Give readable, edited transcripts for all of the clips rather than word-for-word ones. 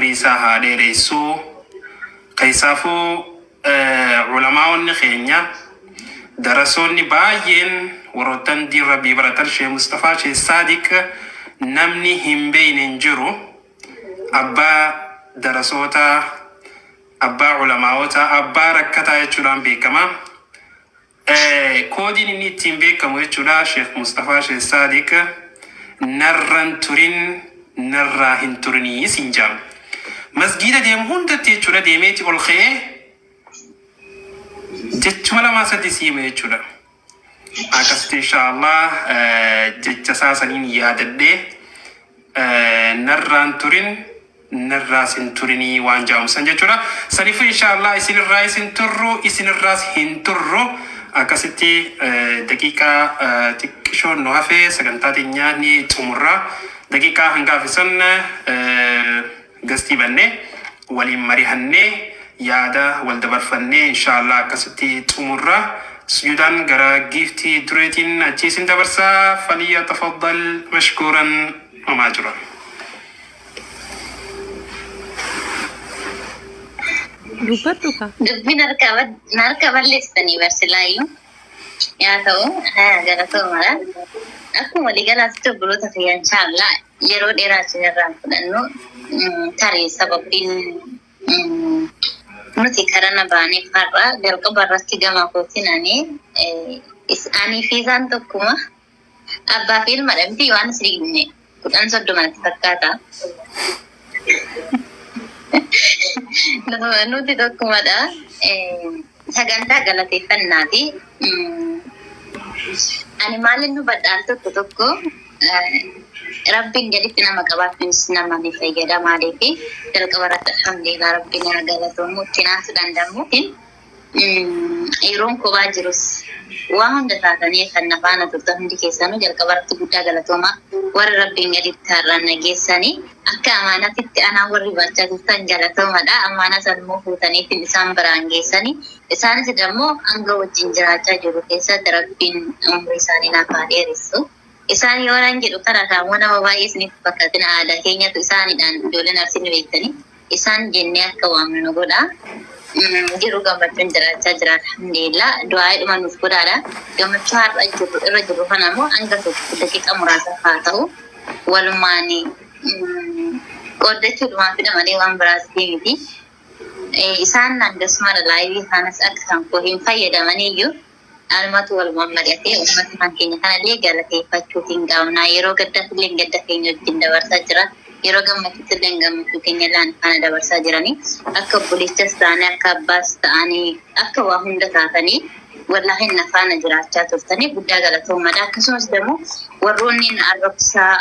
umrisa haadheereessuu kaysafuu ulamaa'onni keenya darasoonni baay'een warroottan diin rabbii baratan Sheekh Mustafaa Sheekh Saadiq namni hin beeyne hin jiru. Abbaa darasoota, abbaa ulamaa'ota, abbaa rakkataa jechuudhaan beekama. Koodiin inni ittiin beekamu jechuudha Sheekh Mustafaa Sheekh Saadiq narran turin narraa hin turinii siin jedhama. Masgiida deemu hundatti jechuudha deemeeti ol ka'ee jechuma lamaa sadii siima jechuudha. Akkasitti inshaallah jecha saasaniin yaadadhee narraan turin narraas hin turinii waan jedhamusan jechuudha. Saniif inshaallah isinirraa isin turru isinirraas hin turru. Akkasitti daqiiqaa xiqqishoon nu hafee sagantaa teenyaa ni xumurra. Daqiiqaa hangaafisan gastii bannee waliin marihannee yaada wal dabarfannee inshaallah akkasitti xumurra. سجودان غرا جيفتي دريتين أجيسين دبرسا فليتفضل مشكورا وماجورا. دبي نركب الليستني برسلايو يا تو ها غرا تو مرا أكو ملي غلا استبلو تفيا إن شاء الله يرو ديراسين الرافدانو تاري سببين nuti karana baane farra jalqaba irratti gama kootinani ani fiizaan tokkuma abbaa fi ilma dhabdi waan sirriinne 10 fakkaata nuti tokkumadha sagantaa galateeffannaati ani maalin nu badhaal tokko Rabbiin jadi nama qabaatuunis nama ni fayyada maaliifi jalqaba irratti alhamdulillah Rabbiin haa galatoomuu ittiin dandamuutiin yeroon kophaa jirus waan hunda taatanii kan nafaana turtan hundi keessanuu jalqaba irratti guddaa galatoomaa warri Rabbiin gaditti har'aan nageessanii akka amaanaatitti anaa warri bachaa turtan galatoomadha. Amaana sanmoo fuutaniitiin isaan biraan geessanii isaanis immoo hanga wajjin jiraachaa jiru keessatti Rabbiin umrii isaanii naaf haa dheeressu. Isaan yoran jedhu kana kaamuna baay'ee isiniif fakkatina aadaa keenyatu isaaniidhaan ijoolleen arsiin beektanii isaan jennee akka waamnu godha. Jiru gammachuun jiraachaa jira alhamdulillah du'aa'idhuma nuuf godhaadha. Gammachuu har'a irra jiru kana immoo hanga tokko daqiiqa muraasa haa ta'u walumaan qooddachuudhumaan fida malee waan biraas miti. Isaan akkasuma laayivii kanas akka kan koo hin fayyadamaniyyuu almatu wal mammadate ummata kan keenya kanallee galateeffachuutiin gaawna yeroo gaddaafillee gadda keenya wajjin dabarsaa jira yeroo gammachuutillee gammachuu keenya laan kana dabarsaa jiranii akka obboleettas ta'anii akka abbaas ta'anii akka waa hunda taatanii wallahi nafaana jiraachaa turtanii guddaa galatoomadha. Akkasumas immoo warroonni arrabsaa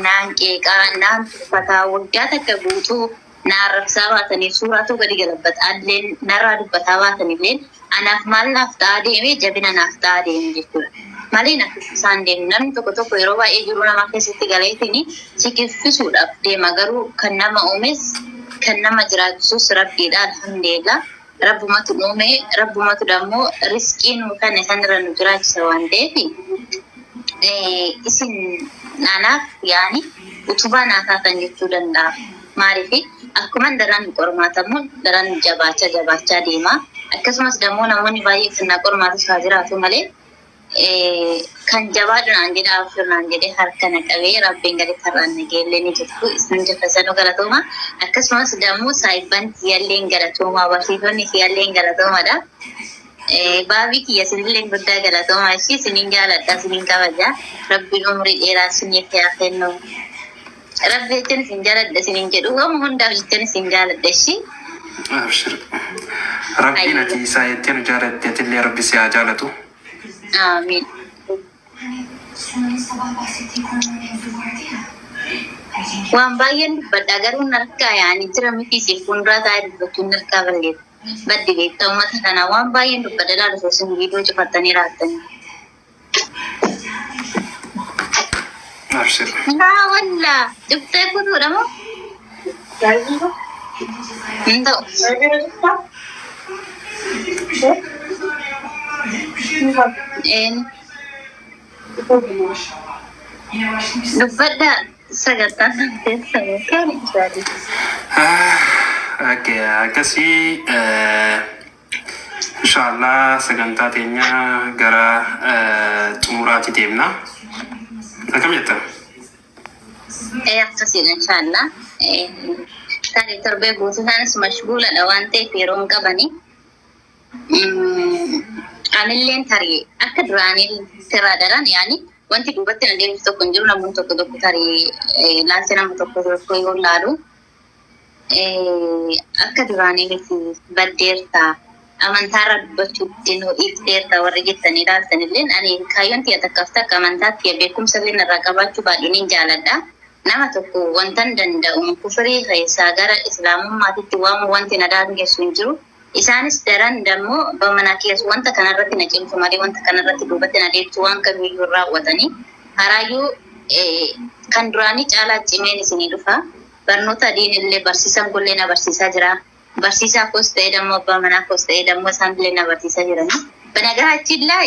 naan qeeqaa naan tuffataa waggaa takka guutuu naarrabsaa baatanii suuraatu gadi galabbataa illeen narraa dubbataa baatanillee anaaf maal naaf ta'aa deeme jabina naaf ta'aa deeme jechuudha. Malee naaf isaan deemu namni tokko yeroo baay'ee jiru nama keessatti galeetini si kiffisuudhaaf deema garuu kan nama uumes kan nama jiraachisus Rabbiidha alhamdulillah. Rabbumatu uume rabbumatu dammoo riskii nu kan irra nu jiraachisa waan ta'eef isin naanaaf yaani utubaa naa taatan jechuu danda'a. Maaliif akkuma daran qormaatamu daran jabaachaa deema. Akkasumas dammoo namoonni baay'ee sirna qormaatas haa jiraatu malee kan jabaadhunaan jedhaa ofirraan jedhee harka naqabee Rabbiin gaditti har'aan nageellee ni jirtu isin jeffasanuu galatooma. Akkasumas dammoo saayibban kiyyaalleen galatoomaa barsiisonni kiyyaalleen galatoomadha. Baabii kiyya sinilleen guddaa galatoomaa ishii siniin jaaladha siniin kabaja Rabbiin umrii dheeraa siniif haa kennu. Rabbi jechuun isin jaaladha siniin jedhu waan hundaaf jechuun isin jaaladha ishii. أبشر ربي نتي سايتين جارت يتلي ربي سياجالته آمين وان باين بدأجرون نركا يعني ترى مفيسي فندرا تايد بتون نركا بليت بدي بيت توما تكنا وان باين بدلا رسوسن فيديو جفتني راتني أبشر لا والله جبتك بدو رمو Hindi. Dubbadha sagantaan teessamu kan isaati. Oke, akkasii inshallah sagantaa teenya gara xumuraatti deemna. Akkam jetta? Akkasiin inshallah. Tani torbee guutuudhaanis mashguuladha waan ta'eef yeroo hin qabani. Anilleen tarii akka duraanii sirraadhaan yaani wanti duubatti na deemsu tokko hin jiru namoonni tokko tokko tarii ilaalcha nama tokko tokko yoo laalu akka duraanii miti baddeertaa amantaarra dubbachuutti nu dhiifteerta warri jettanii ilaaltanillee ani kaayyoon tiyya takkaaf takka amantaatti beekumsa illee irraa qabaachuu baay'een jaaladha. Nama tokko wanta hin danda'u kufurii keessaa gara islaamummaatitti waamu wanti na daangessu hin jiru. Isaanis daran dammoo bamana keessa wanta kanarratti na cimsu malee wanta kanarratti duubatti na deebsu waan kamiyyuu raawwatanii haraayyuu kan duraanii caalaa cimeen isinii dhufa. Barnoota adiin illee barsiisan gollee na barsiisaa jira. Barsiisaa koos ta'ee dammoo abbaa manaa koos ta'ee dammoo isaan illee na barsiisaa jirani. Banagaraachillaa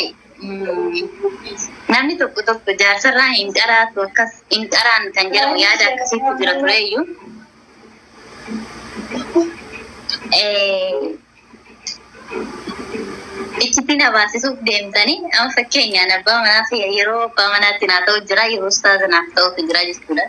namni tokko tokko jaarsarraa hin qaraatu akkas hin qaraan kan jedhamu yaada akkasiitu jira tureeyyuu. Ichitti na baasisuuf deemtanii amma fakkeenyaan abbaa manaa fi yeroo abbaa manaatti naa ta'u jira yeroo ustaaza naaf ta'utu jira jechuudha.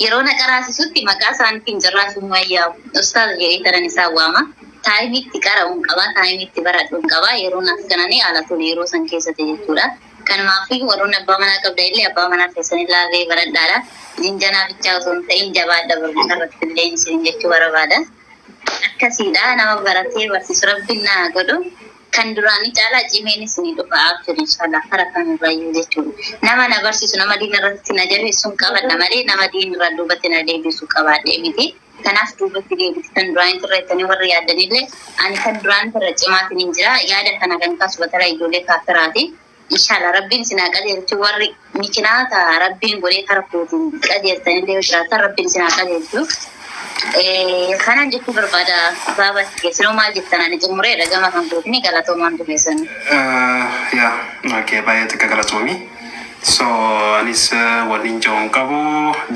Yeroo na qaraasisutti maqaa isaaniitiin jirraasuun wayyaa ustaaza jedhee taran isaa waama. Taayimitti qara'uun qaba, taayimitti baradhuun qaba. Yeroo naaf kananii haala tole yeroo san keessatti jechuudha. Kanumaafi warroon abbaa manaa qabda illee abbaa manaa keessan ilaallee baradhaadha. Jinjanaa bichaa osoo hin ta'in jabaadha barnoota irratti illee isin jechuu barbaada. Akkasiidha nama baratee barsiisu rabbiin naa godhu. Kan duraanii caalaa cimeen isinii dhufa jechuudha inshallah kara kamirraayyuu jechuudha. Nama na barsiisu nama diin irratti na jabeessuun qabadha malee nama diin irraa duubatti na deebisuu qabaadhee miti. Kanaaf duubatti deebiti kan duraan irratti warri yaadanillee ani kan duraan irra cimaatiin hin jira yaada kana kan kaasu batara ijoollee kaafiraati. Inshallah rabbiin sinaa qajeelchu warri mikinaata rabbiin godhee kara kootiin qajeeltanillee yoo jiraatan rabbiin sinaa qajeelchu. Kanan jechuu barbaada baabatti keessanoo maal jettan ani xumureedha gama kan kootiin galatoomaan dubeessan. Oke, baay'ee xiqqa galatoomi. So anis waliin jiruun qabu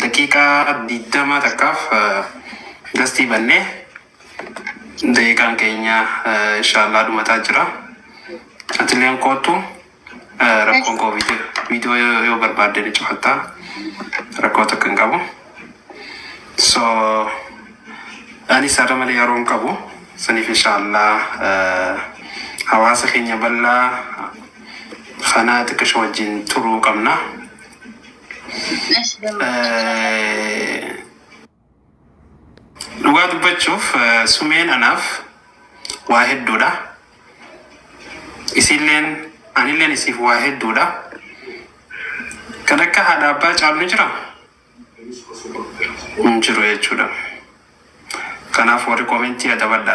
daqiiqaa 20 takkaaf gastii bannee daqiiqaan keenya inshallah dhumataa jira. Atilleen kootu rakkoon koo viidiyoo yoo barbaadde ni cufatta rakkoo tokko hin qabu. So anis har'a malee yeroo hin qabu saniif inshallah hawaasa keenya bal'aa kanaa xiqqisha wajjin turuu qabna. Dhugaa dubbachuuf sumeen anaaf waa hedduudha. Isilleen anilleen isiif waa hedduudha. Kan akka haadha abbaa caallu jira? Hin jiru jechuudha. Kanaaf warri koomentii adabadha.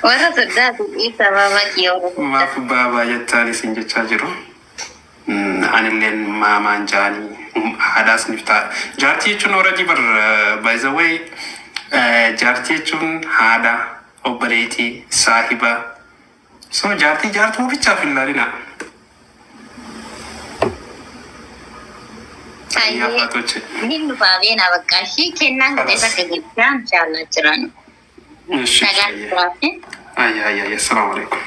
Warra sodaatu dhiisa baabaa kiyoo. Maaf baabaa jettaan isin jechaa jiru. Anilleen maamaan jaanii haadhaas niftaa. Jaartii jechuun already by the way jaartii jechuun haadha, obboleetii, saahiba. So jaartii bichaaf hin laalina. Hin dhufaa beena bakka ishii kennaan godhee bakka guddaa inshallah jiran. Assalamu alaikum.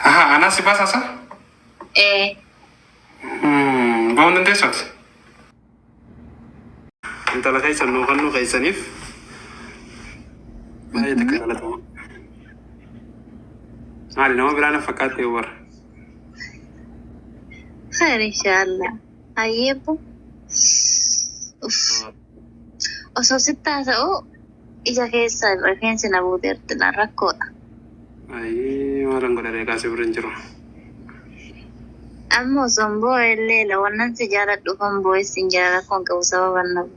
Aha, ana si basa sa? Baun nende sot. Intala kaisan no kanu kaisanif. Baay'ee takka galatama. Maali nama biraan fakkaatee war. Khair inshallah. Ayyeebu. Osoo sittaa ta'uu ija keessa rifeensi na buuteerti laan rakkoodha. Maalan godhadhee kaasee bira hin jiru. Ammoo osoo boo'e illee lawwannan si jaaladhu kan boo'es hin jira rakkoon qabu sababa nabu.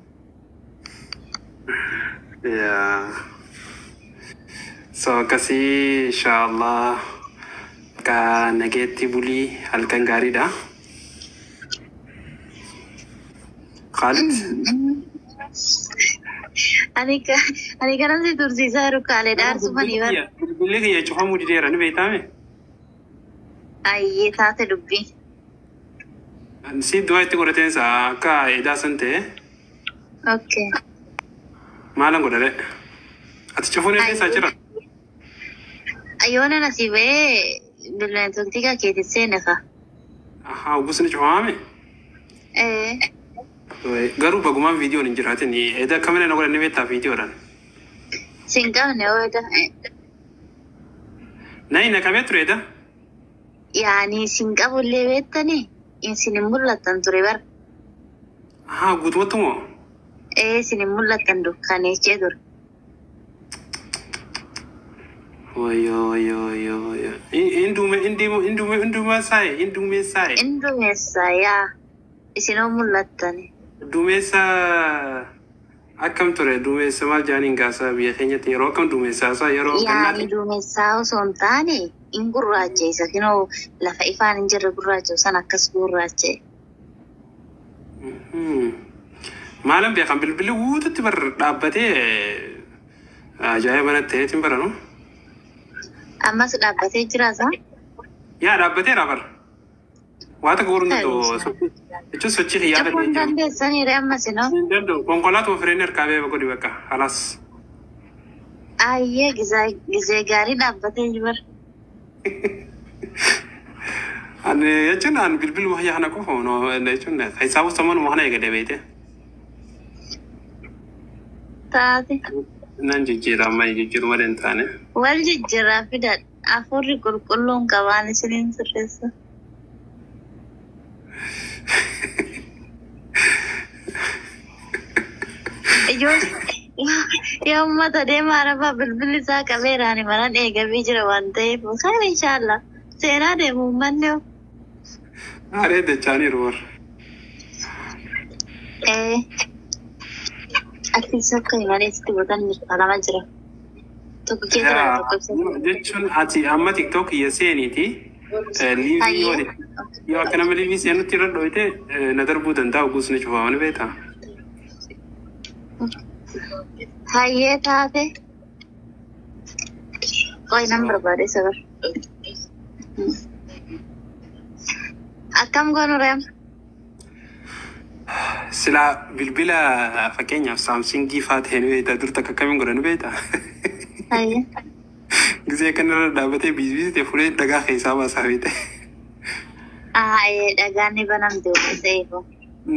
So akkasii inshallah ka nageetti bulii halkan gaariidha. Khalid? Ani kanan si tursiisaa jiru kaalee dhaarsufanii bara. Bilbilli kiyya cufamuu dideera ni beektaame? Ayyee taate dubbii. Si dua itti godhateensa akka edaa san ta'e Okay. maalan godhare? Ati cufuun eessa jira? Ayyoona nasiibee bineensotni keetti seenefa. Ahaa, ubbisni cufaame? Garuu bagumaan viidiyoon hin jiraatin edaa akkamina na godhanne beektaa viidiyoodhaan. Sin qabne ooyida. Nayi na qabee ture edaa? Yaani sin qabullee beektanii isin hin mul'attan ture bara. Ahaa, guutumatti moo? Isin hin mul'attan dukkaneessee ture. Wayyo. Indume saayi. Indumeessa yaa isinoo mul'attani. Duumessa akkam ture? Duumessa maal jaaniin gaasaa biyya keenyatti yeroo akkam duumessaa isaa yeroo Yaani duumessaa osoo hin taane hin gurraacheessa kinoo lafa ifaan hin jirre gurraacheessu san akkas gurraachee. maalan beekan bilbilli guututti bar dhaabbatee ajaa'iba natti ta'eetiin baranu. Ammas dhaabbatee jiraasa? Yaa dhaabbateera bar. Waa takka goruun danda'u jechuun sochii xiyyaata Cafuun dandeessaniire ammas inoo? hin danda'u. Konkolaatuma fireen harkaa bee godhi bakka halas. Ayyee gizee gaarii dhaabbatee jibar. Ani jechuun an bilbil wahyaa kana qofa jechuun hisaabu samanuma kana eegade beete. Taate. Nan jijjiira amma jijjiiru malee hin taane. Wal jijjiirraa fidadha. Afurri qulqulluun qabaan isiniin sirreessa. Yoo uummata deemaa rafaa bilbilli isaa qabeeraan maran eegamee jira waan ta'eef kan inshaallah seenaa deemu uummanni yoo. Aaree dachaaniiru warra. Ati sokka malee sitti botan jirtu jira. Tokko keessa tokko ibsa. Jechuun ati amma TikTok iyya seeniiti. Liivii yoo akka nama liivii seenutti irra dhoyite na darbuu danda'a guusni cufaman beektaa. Hayyee taate. Qoy nan barbaade sabar. Akkam goonu reem? Silaa bilbila fakkeenyaaf saamsingii faa ta'e ni beektaa dur takka akkamiin godhan beektaa. Hayyee. Gisee kanarra dhaabbatee biizii ta'e fuudhee dhagaa keessaa baasaa beekte. Dhagaan ni banamte uffisa eefu.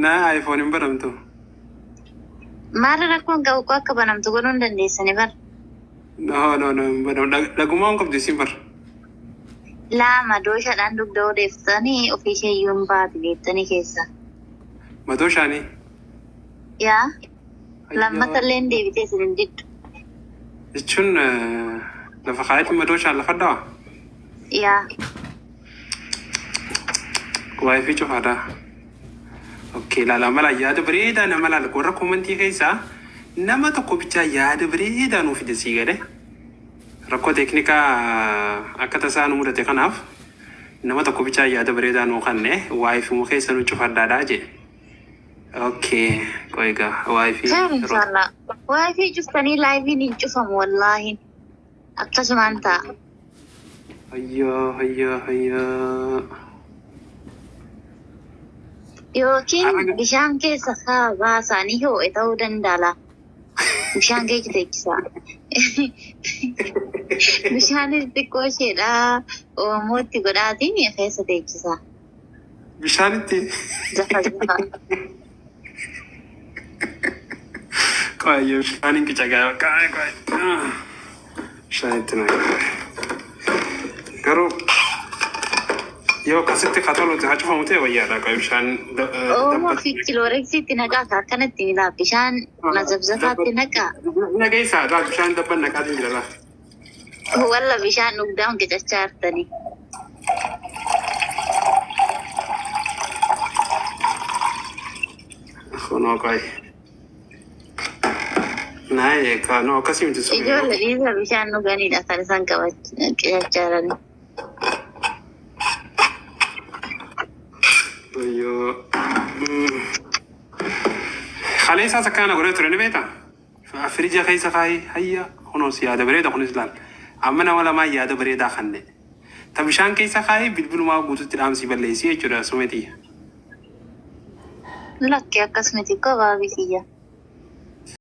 Naa iPhone hin banamtu. Maal rakkoon qabu akka banamtu godhuu hin dandeessani bar. No hin banamu. Dhagumaa hin qabdu isin bar. Lama dooshaadhaan dugda odeeffatanii ofii isheeyyuu hin baatu jettanii keessa. Madooshaanii. Yaa. Lammata illee hin deebitee isin hin diddu. Jechuun lafa kaayetti madooshaan lafa dhawa. Yaa. Waayifii cufaadha. Okay, laala mala yaada bareedaa nama laala warra koomantii keessaa nama tokko bichaa yaada bareedaa nuuf fide sii gade. Rakkoo teeknikaa akka tasaa nu mudate kanaaf nama tokko bichaa yaada bareedaa nuu kanne waayifii mu keessa nu cufadhaadhaa jee. Okay, qoiga waayifii. Inshallah. Waayifii cuftanii laayiviin hin cufamu wallaahi. Akkasumaan ta'a. Hayyoo. Yookiin bishaan keessa haa baasanii hoo'e ta'uu danda'a. Bishaan keessa teechisaa. Bishaanis xiqqoo isheedhaa Oromootti godhaatiin keessa teechisaa. Bishaanitti. Zafa. Qoyyo bishaaniin qicagaa qoyyo. Bishaanitti naa garuu yoo akkasitti katoluuti haa cufamu ta'e wayyaadha qoyyo bishaan. Oomoo fi kilooreksiitti naqaa akkanatti milaa bishaan mazabzafaatti naqaa. Nageessaa irraa bishaan dabban naqaatiin jira laa. Walla bishaan dhugdaan qicachaa jirtanii. Kunoo qoyyo. Naayee kaanoo akkasii miti sun. Ijoollee dhiisa bishaan dhuganidha kan isaan qicachaa jiranii. Kaleessaas akkana godhee ture ni beektaa? Firija keessa kaayee hayya kunuunsi yaada bareeda kunis laal. Amma nama lamaa yaada bareedaa kanne. Ta bishaan keessa kaayee bilbilumaa guututti dhaamsii balleessii jechuudha sumetii. Lakkee akkasumatti koo baabisiyya.